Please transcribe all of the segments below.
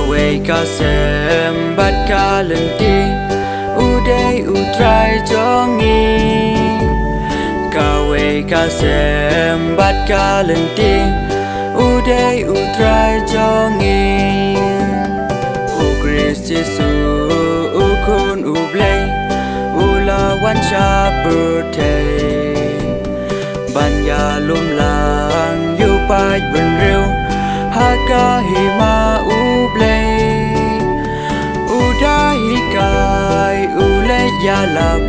Kawai kasem bat kalenti Udai utrai jongi Kawai kasem bat kalenti Udai utrai jongi O Christ Jesu ukun ublay Ulawan siya birthday Banya lumlang yupay benriw Haka hima ublay Udahi kai ulay yalap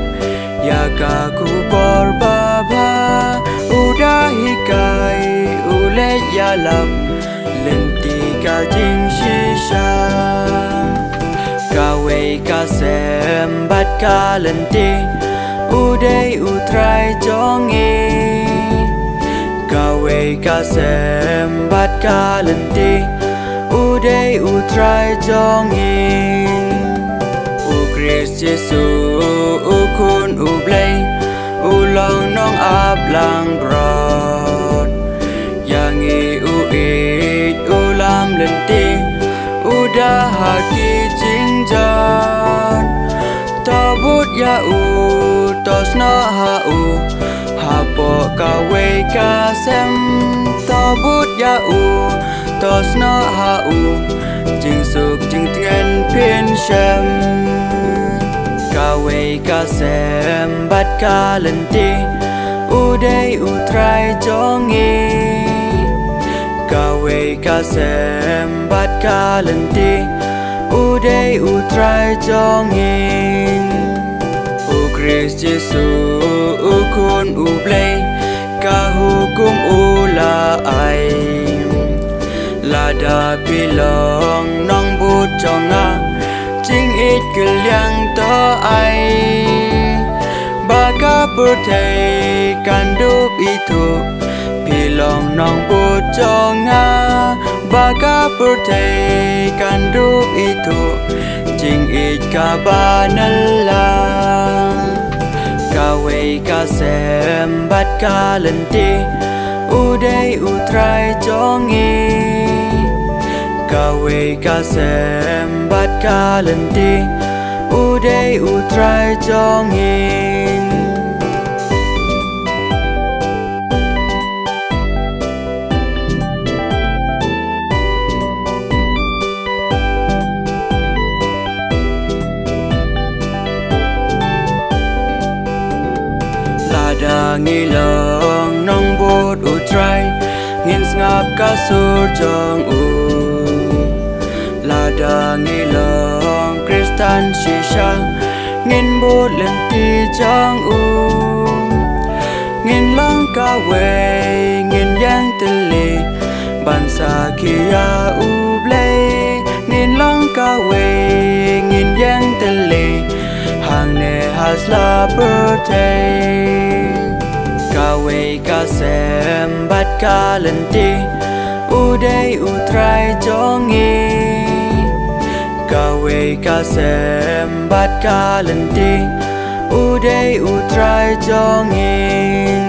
Yaka kubor baba Udahi kai ulay yalap Lenti ka jing shisha Kawai kasem bat ka lenti Uday utrai jongi Kawai kasem bat kalenti Udai utrai jongi O Christ Jesu ukun ublay Ulang nong ablang brod Yangi uit ulam lenti Udah haki jingjan Tabut ya tos na hau Hapo kawai kasem Tabut ya tos na hau Jing suk jing tengen pin shem Kawai kasem bat kalenti Udai utrai jongi Kawai kasem bat kalenti Udai utrai jongi O Christ Jesu ukun ublay Kahukum ulay Lada pilong nong but jonga Jing it kelyang to ay Baka birthday kandup itu Pilong nong but jonga Baka birthday kandup itu Jing it kabanala Kawai kasem bat kalenti Udai utrai jongi Kawai kasem bat kalenti Udai utrai jongi Lada ngilong nong bot utrai Ngin ngap kasur jong Lada ngilong Kristan shisha Ngin bot lenti jong Ngin lang kawai Ngin yang teli Bansa kia ublay Ngin lang kawai Ngin yang teli Hang ne hasla birthday Kawai kasem bat kalenti Udai utrai jongi Kawai kasem bat kalenti Udai utrai jongi